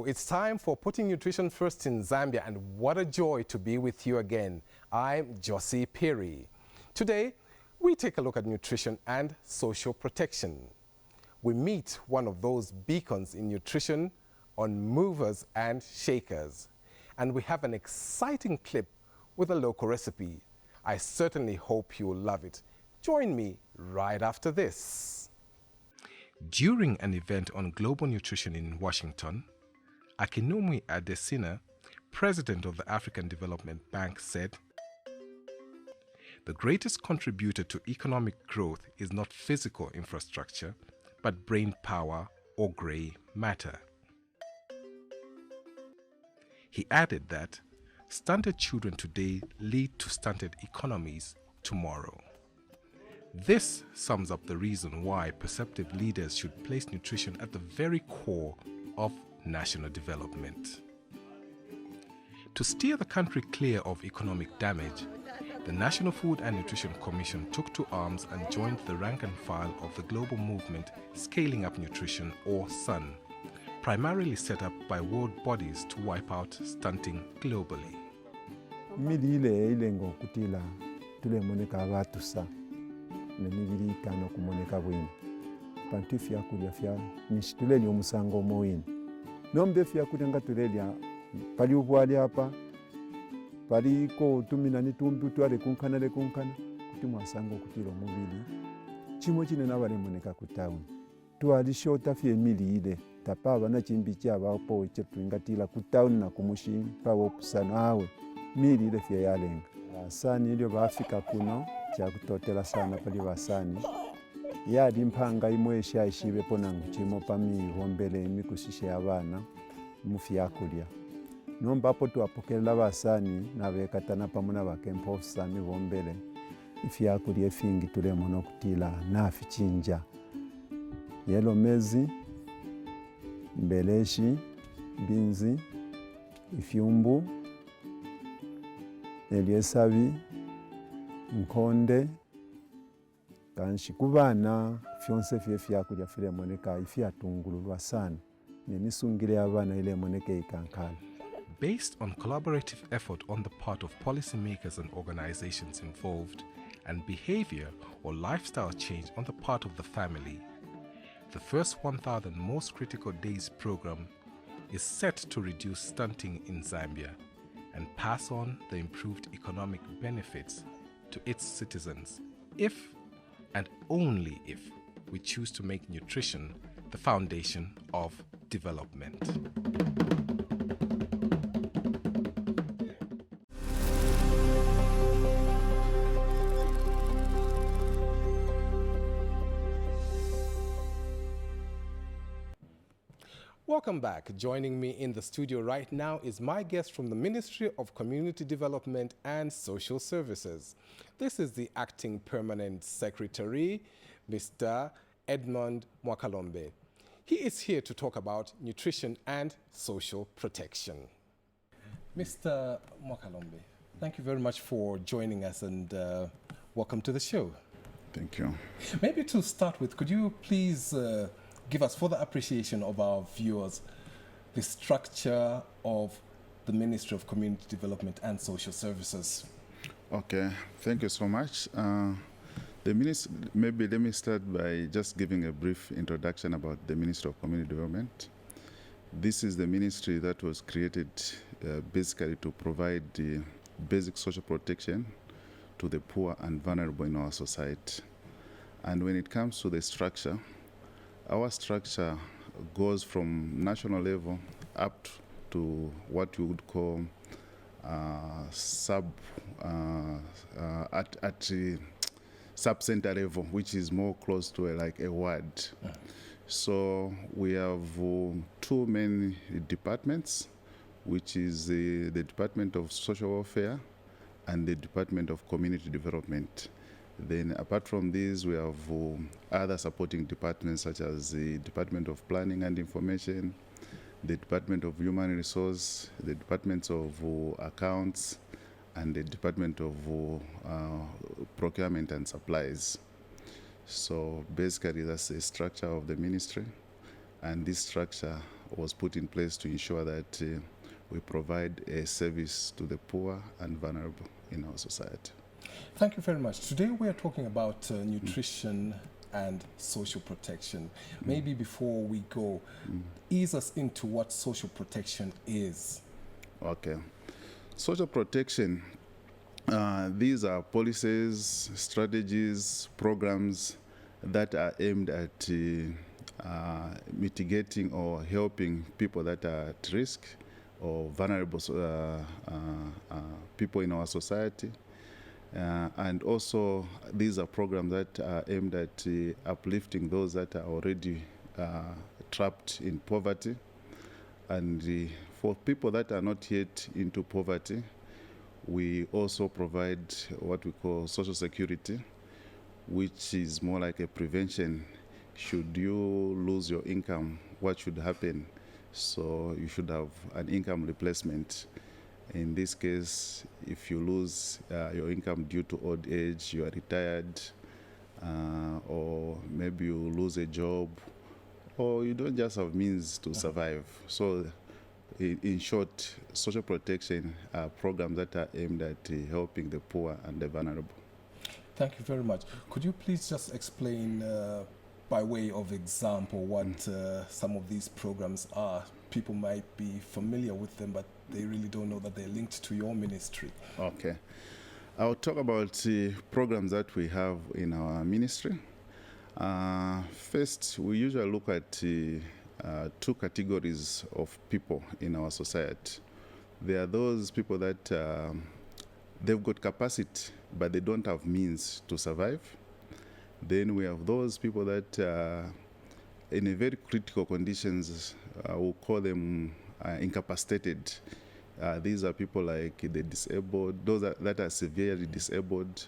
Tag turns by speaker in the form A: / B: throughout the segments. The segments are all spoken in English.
A: it's time for Putting Nutrition First in Zambia, and what a joy to be with you again. I'm Josie Perry. Today, we take a look at nutrition and social protection. We meet one of those beacons in nutrition on Movers and Shakers, and we have an exciting clip with a local recipe. I certainly hope you'll love it. Join me right after this. During an event on global nutrition in Washington, Akinwumi Adesina, president of the African Development Bank, said, "The greatest contributor to economic growth is not physical infrastructure, but brain power or grey matter." He added that stunted children today lead to stunted economies tomorrow. This sums up the reason why perceptive leaders should place nutrition at the very core of national development. To steer the country clear of economic damage, the National Food and Nutrition Commission took to arms and joined the rank and file of the global movement Scaling Up Nutrition, or SUN, primarily set up by world bodies to wipe out stunting globally.
B: Midile ilengo kutila tulemoneka abatusa nemibiri kano kumoneka bwino pantu fya kulya fya nishituleli omusango moyini nombe fya kutenga tulelya pali ubwali apa pali ko tumina nitumbi twale kunkana kuti mwasango kutilo mubili chimo chine nabale moneka kutawu twali shota fye milile tapaba na chimbi chaba po chetwingatila kutawu na kumushi pawo kusana awe milile fye yalenga asani ilyo baafika kuno chakutotela sana pali basani yadi mpanga imwe shaishibe ponangu chimo pami hombele imikusishe abana mufyakulya nomba apo tuwapokela basani nabekatana pamuna bakempo sami hombele ifyakulya efingi tulemo nokutila nafi chinja yelo mezi mbeleshi binzi ifyumbu elyesabi nkonde kanshi kubana fyonse fyakulya filemoneka ifyatungululwa sana nemisungile abana ilemoneka ikankala.
A: Based on collaborative effort on the part of policymakers and organizations involved, and behavior or lifestyle change on the part of the family, the first 1,000 Most Critical Days program is set to reduce stunting in Zambia and pass on the improved economic benefits to its citizens if and only if we choose to make nutrition the foundation of development. Welcome back. Joining me in the studio right now is my guest from the Ministry of Community Development and Social Services. This is the Acting Permanent Secretary, Mr. Edmond Mwakalombe. He is here to talk about nutrition and social protection. Mr. Mwakalombe, thank you very much for joining us, and welcome to the show.
C: Thank you.
A: Maybe to start with, could you please give us, for the appreciation of our viewers, the structure of the Ministry of Community Development and Social Services?
C: Okay, thank you so much. Maybe let me start by just giving a brief introduction about the Ministry of Community Development. This is the ministry that was created basically to provide the basic social protection to the poor and vulnerable in our society. And when it comes to the structure, our structure goes from national level up to what you would call sub-center level, which is more close to like a ward. So we have two main departments, which is the Department of Social Welfare and the Department of Community Development. Then apart from these, we have other supporting departments such as the Department of Planning and Information, the Department of Human Resource, the Departments of Accounts, and the Department of Procurement and Supplies. So basically that's the structure of the ministry, and this structure was put in place to ensure that we provide a service to the poor and vulnerable in our society.
A: Thank you very much. Today we are talking about nutrition and social protection. Maybe before we go, ease us into what social protection is.
C: Okay. Social protection, these are policies, strategies, programs that are aimed at mitigating or helping people that are at risk or vulnerable people in our society. And also, these are programs that are aimed at uplifting those that are already trapped in poverty. And for people that are not yet into poverty, we also provide what we call social security, which is more like a prevention. Should you lose your income, what should happen? So you should have an income replacement. In this case, if you lose your income due to old age, you are retired, or maybe you lose a job, or you don't just have means to survive. So in short, social protection are programs that are aimed at helping the poor and the vulnerable.
A: Thank you very much. Could you please just explain by way of example what some of these programs are? People might be familiar with them, but they really don't know that they're linked to your ministry.
C: Okay. I'll talk about the programs that we have in our ministry. First, we usually look at two categories of people in our society. There are those people that they've got capacity, but they don't have means to survive. Then we have those people that in a very critical conditions, we'll call them incapacitated. These are people like the disabled, those that are severely disabled,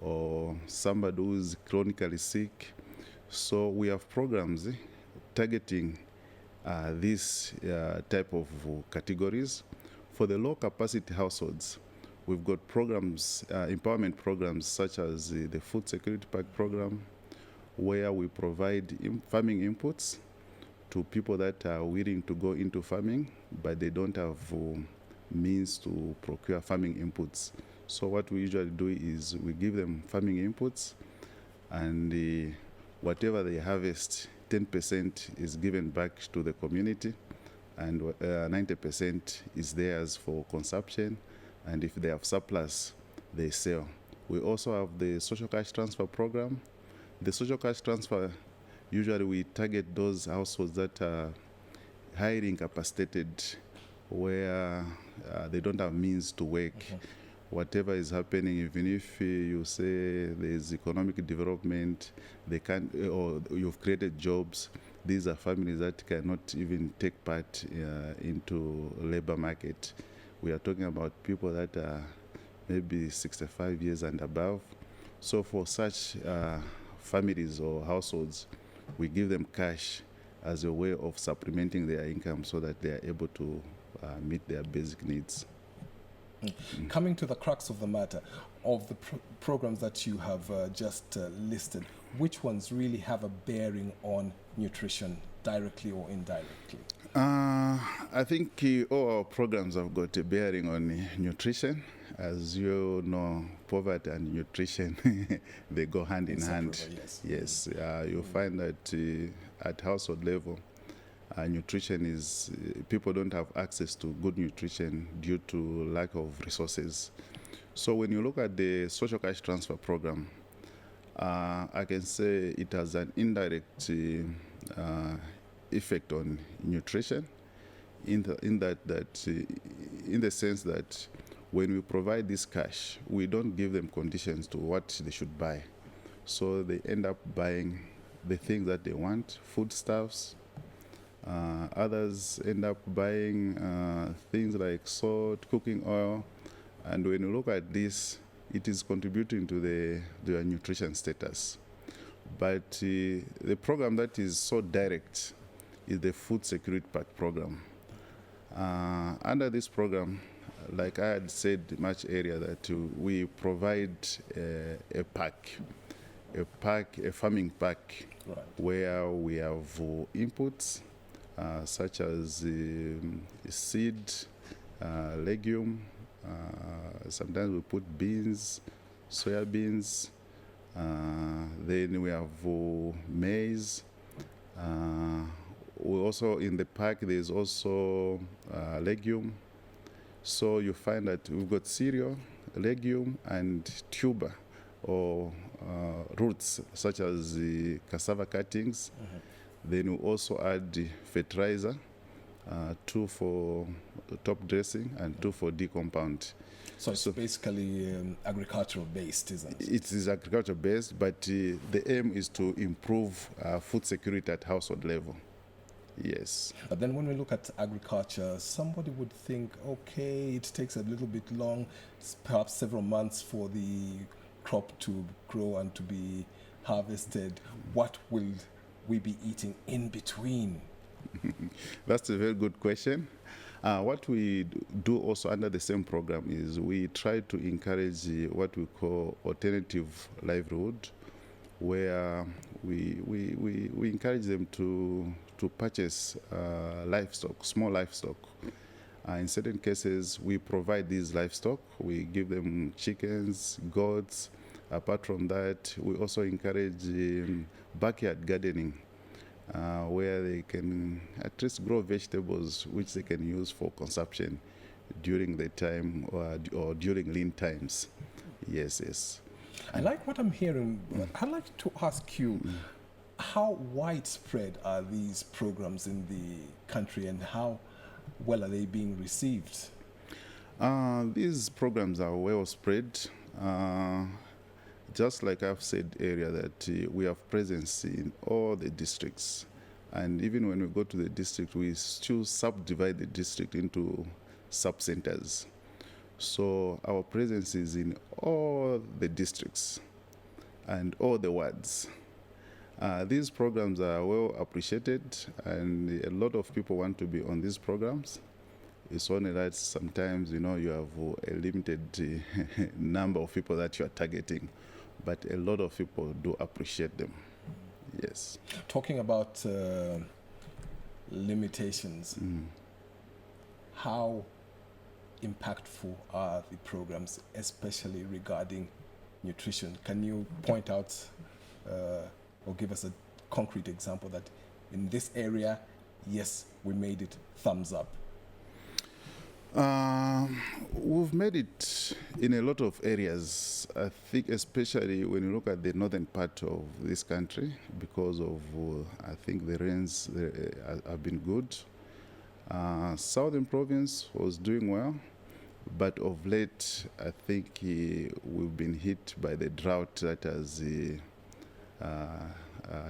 C: or somebody who is chronically sick. So we have programs targeting these type of categories. For the low capacity households, we've got programs, empowerment programs such as the Food Security Pack program, where we provide farming inputs to people that are willing to go into farming, but they don't have means to procure farming inputs. So what we usually do is we give them farming inputs, and whatever they harvest, 10% is given back to the community, and 90% is theirs for consumption, and if they have surplus, they sell. We also have the social cash transfer program. The social cash transfer, usually we target those households that are highly incapacitated, where they don't have means to work. Whatever is happening, even if you say there's economic development, they can't, or you've created jobs, these are families that cannot even take part into labor market. We are talking about people that are maybe 65 years and above. So for such families or households, we give them cash as a way of supplementing their income so that they are able to meet their basic needs.
A: Coming to the crux of the matter, of the programs that you have just listed, which ones really have a bearing on nutrition, directly or indirectly?
C: I think all our programs have got a bearing on nutrition. As you know, poverty and nutrition, they go hand in hand. Yes, you'll find that at household level, nutrition is, people don't have access to good nutrition due to lack of resources. So when you look at the social cash transfer program, I can say it has an indirect effect on nutrition, in the sense that when we provide this cash, we don't give them conditions to what they should buy. So they end up buying the things that they want, foodstuffs. Others end up buying things like salt, cooking oil. And when you look at this, it is contributing to their nutrition status. But the program that is so direct is the Food Security Pack program. Under this program, like I had said much earlier, that we provide a farming pack, right, where we have inputs, such as seed, legume. Sometimes we put beans, soya beans. Then we have maize. We also, in the park, there's also legume. So you find that we've got cereal, legume, and tuber or roots such as the cassava cuttings. Then we also add the fertilizer, 2 for top dressing and 2 for decompound.
A: So it's basically agricultural based, isn't it?
C: It is agriculture based, but the aim is to improve food security at household level. Yes.
A: But then when we look at agriculture, somebody would think, okay, it takes a little bit long, perhaps several months for the crop to grow and to be harvested. What will we be eating in between?
C: That's a very good question. What we do also under the same program is we try to encourage what we call alternative livelihood, where we encourage them to purchase livestock, small livestock. In certain cases, we provide these livestock. We give them chickens, goats. Apart from that, we also encourage backyard gardening, where they can at least grow vegetables which they can use for consumption during the time or during lean times. Yes.
A: I like what I'm hearing. I'd like to ask you, how widespread are these programs in the country and how well are they being received?
C: These programs are well spread. Just like I've said earlier, that we have presence in all the districts. And even when we go to the district, we still subdivide the district into sub-centers. So our presence is in all the districts and all the wards. These programs are well appreciated, and a lot of people want to be on these programs. It's only that sometimes, you have a limited number of people that you are targeting, but a lot of people do appreciate them. Yes.
A: Talking about limitations, how impactful are the programs, especially regarding nutrition? Can you point out or give us a concrete example that in this area, yes, we made it, thumbs up?
C: We've made it in a lot of areas. I think especially when you look at the northern part of this country, because of, I think the rains have been good. Southern province was doing well, but of late, I think we've been hit by the drought that has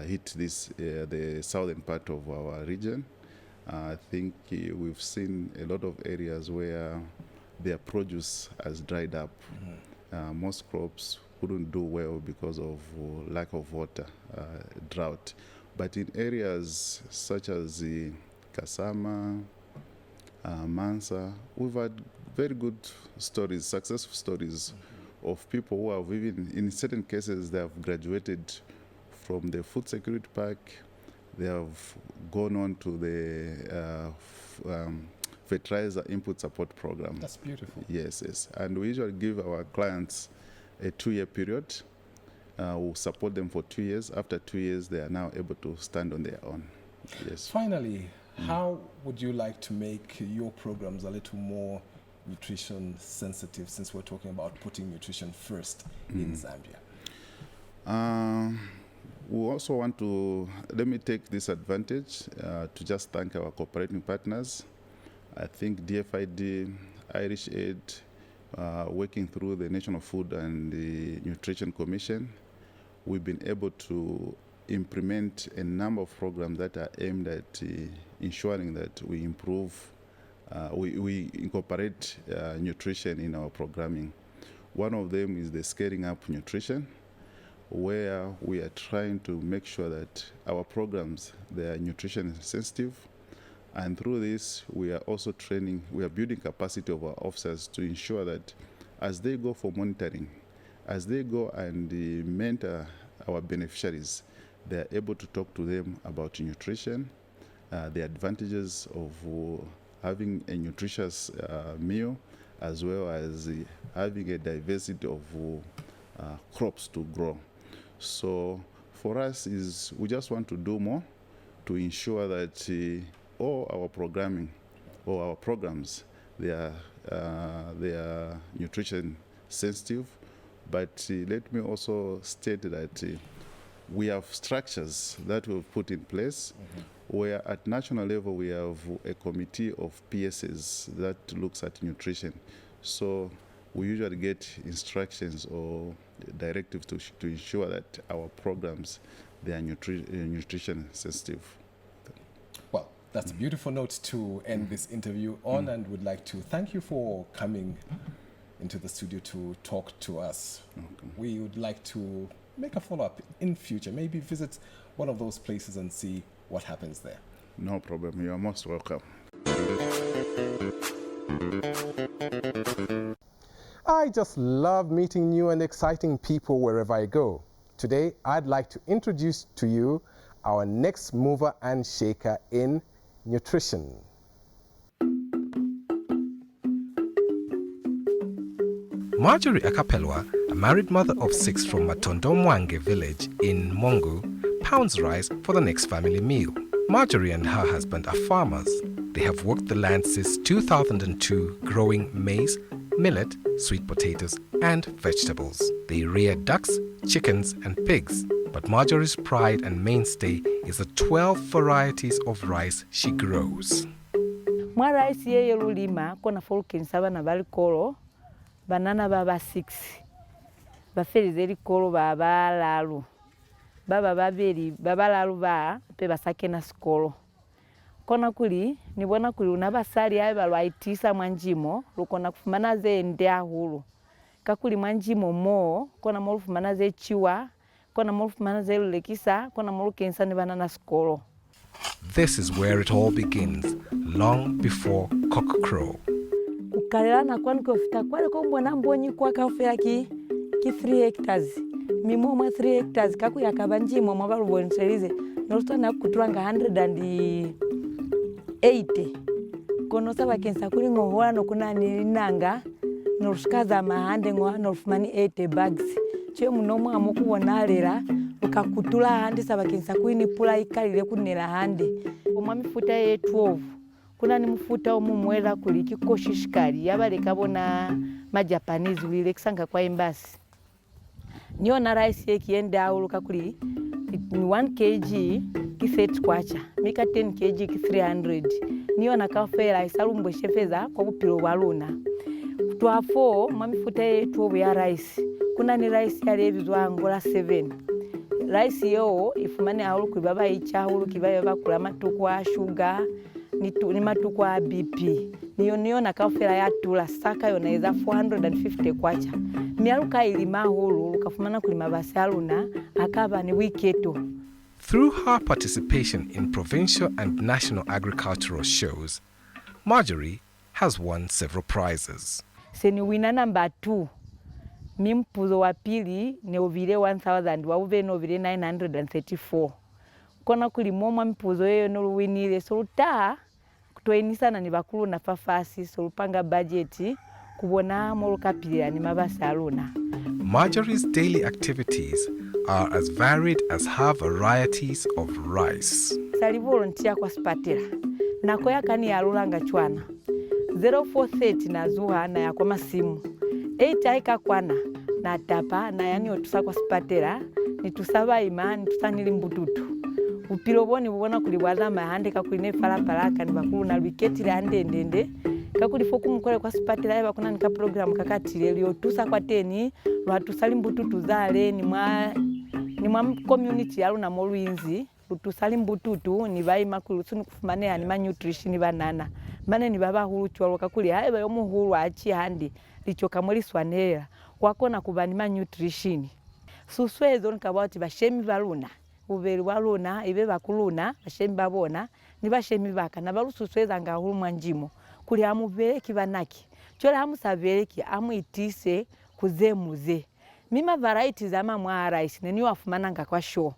C: hit the southern part of our region. I think we've seen a lot of areas where their produce has dried up. Most crops couldn't do well because of lack of water, drought. But in areas such as Kasama, Mansa, we've had very good stories, successful stories of people who have even, in certain cases, they have graduated from the food security pack. They have gone on to the fertilizer input support program.
A: That's beautiful.
C: Yes. And we usually give our clients a 2-year period. We'll support them for 2 years. After 2 years, they are now able to stand on their own. Yes.
A: Finally, how would you like to make your programs a little more nutrition sensitive, since we're talking about putting nutrition first in Zambia?
C: We also want to, let me take this advantage to just thank our cooperating partners. I think DFID, Irish Aid, working through the National Food and the Nutrition Commission, we've been able to implement a number of programs that are aimed at ensuring that we improve, we incorporate nutrition in our programming. One of them is the Scaling Up Nutrition, where we are trying to make sure that our programs, they are nutrition sensitive. And through this, we are also training, we are building capacity of our officers to ensure that as they go for monitoring, as they go and mentor our beneficiaries, they are able to talk to them about nutrition, the advantages of having a nutritious meal, as well as having a diversity of crops to grow. So for us we just want to do more to ensure that all our programming or our programs, they are nutrition sensitive. But let me also state that we have structures that we've put in place, where at national level we have a committee of PSs that looks at nutrition. So we usually get instructions or directives to ensure that our programs, they are nutrition sensitive.
A: Well, that's a beautiful note to end this interview on, and would like to thank you for coming into the studio to talk to us. We would like to make a follow-up in future, maybe visit one of those places and see what happens there.
C: No problem, you are most welcome.
A: I just love meeting new and exciting people wherever I go. Today, I'd like to introduce to you our next mover and shaker in nutrition. Marjorie Akapelwa, a married mother of 6 from Matondo Mwange village in Mongu, pounds rice for the next family meal. Marjorie and her husband are farmers. They have worked the land since 2002, growing maize, millet, sweet potatoes, and vegetables. They rear ducks, chickens, and pigs. But Marjorie's pride and mainstay is the 12 varieties of rice she grows.
D: Mwa rice yeye lulima kona folkenisa bana balikolo banana baba 6 baferize likolo baba lalu baba babiri baba lalu ba pe basake na skolo kona kuli nibona kuli unabasali ayo balwaitisa mwanjimo lukona kufumana ze ende ahulu kakuli mwanjimo mo kona molufumana ze chiwa kona molufumana ze lulekisa kona molukensa ni banana skolo.
A: This is where it all begins, long before cock crow.
D: Kukalelana kwani kufita kwale ko mbona mbonyi kwa kafera ki 3 hectares. Mimo mwa 3 hectares kaku yakabanjimo mwa balubonselize. Nolutana kutwanga 180. Kono saba kensa kuli ngohola no kunani nanga nolushikaza mahande ngwa nolufumani 80 bags. Chwe munomwa mukubona lera ukakutula handi saba kensa kuli pula ikalile kunela handi. Omwa mifuta ye 12. Kuna ni mfuta omumwela kuli kikoshishikali yabaleka bona majapanese wile kisanga kwa embassy. Niyo na rice yekiende auluka kuli 1 kg ki set kwacha mika 10 kg ki 300. Niyo na kafela isalumbwe shefeza kwa bupilo waluna. Twa 4 mamifuta ye 12 ya rice. Kuna ni rice ya levizwa Angola 7. Rice yo ifumane auluku baba icha auluku baba bakula matukwa sugar ni matukwa BP. Niyo na kafela ya tula saka yo naeza 450 kwacha. Mialuka ilima hulu lukafumana kulima basi aluna akaba ni wiketo.
A: Through her participation in provincial and national agricultural shows, Marjorie has won several prizes.
D: Seni wina number 2. Mimpuzo wa pili ne ovile 1000 wa uve no ovile 934. Kona kulimomwa mpuzo yeyo no winile soluta kutoenisa na nibakulu na fafasi solupanga budget kubona molukapilira ni mabasa aluna.
A: Marjorie's daily activities are as varied as her varieties of rice.
D: Sali volunteer kwa spatela. Nako yakani yalulanga chwana. 0430 na zuha na yakwa masimu. 8 aika kwana na tapa na yani otusa kwa spatela ni tusaba ima ni tusanili mbututu. Upiloboni bubona kulibwaza mahande kakuline palapalaka ni bakulu na wiketile hande ndende. Kakuli foku mkole kwa spatela eba kuna nika program kakatile liyo tusa kwa teni lwatusali mbututu zale ni mwa community yalu na moluinzi lutusali mbututu ni bayi makulu sunu kufumane ya ni ma nutrition banana mane ni baba hulu chwalo kakuli haeba yomu hulu achi handi licho kamweli swanera wakona kubani ma nutrition suswezo nkabati bashemi baluna ubeli waluna ibe bakuluna bashemi babona ni bashemi baka na balususweza nga hulu mwanjimo kuli amubeleki banaki chola amusabeleki amuitise kuzemuze mima varieties ama mwa rice neni wafumana nga kwa show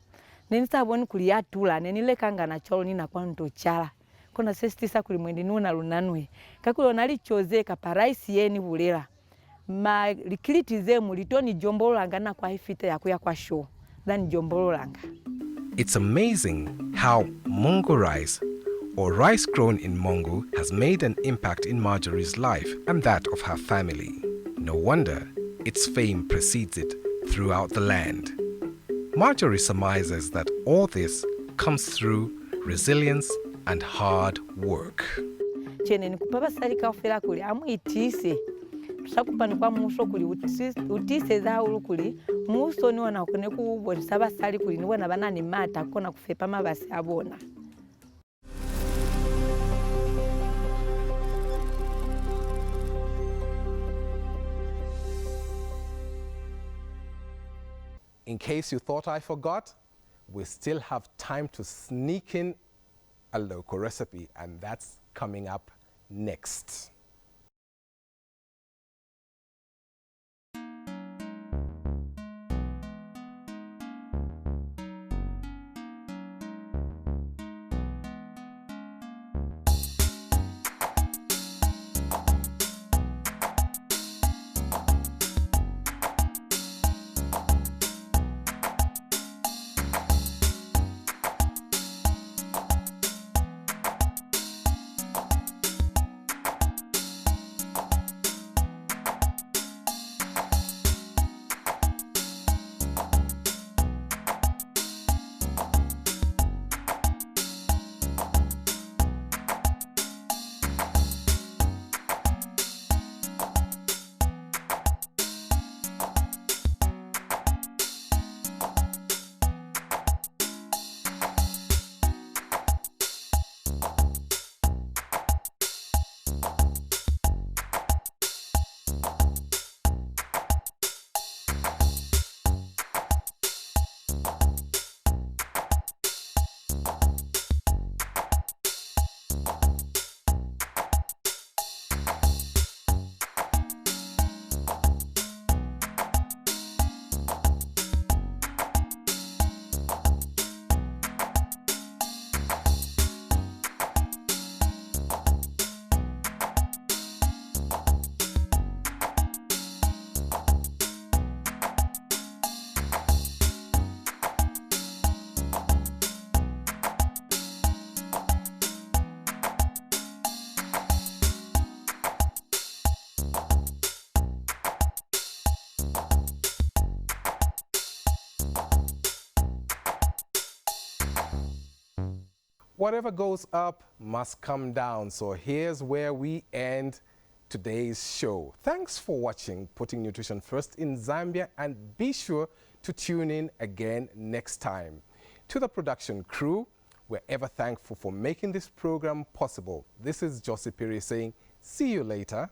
D: neni saboni kuli yatula neni lekanga na cholo nina kwa ntochala kona sestisa kuli mwendi nuna lunanwe kakuli onali choze kaparaisi yeni vulera ma likiliti zemu litoni jombolanga na kwa hifite ya kuya kwa show then jombolanga.
A: It's amazing how Mongo rice, or rice grown in Mongo, has made an impact in Marjorie's life and that of her family. No wonder its fame precedes it throughout the land. Marjorie surmises that all this comes through resilience and hard work.
D: Chene ni kupapa salika ofela kuli amu itise tusakupa ni kwa muso kuli utise za ulu kuli muso ni wana kune kubwa saba sali kuli ni wana bana ni mata kona kufepa mabasi abona.
A: In case you thought I forgot, we still have time to sneak in a local recipe, and that's coming up next. Whatever goes up must come down. So here's where we end today's show. Thanks for watching Putting Nutrition First in Zambia, and be sure to tune in again next time. To the production crew, we're ever thankful for making this program possible. This is Josie Piri saying, see you later.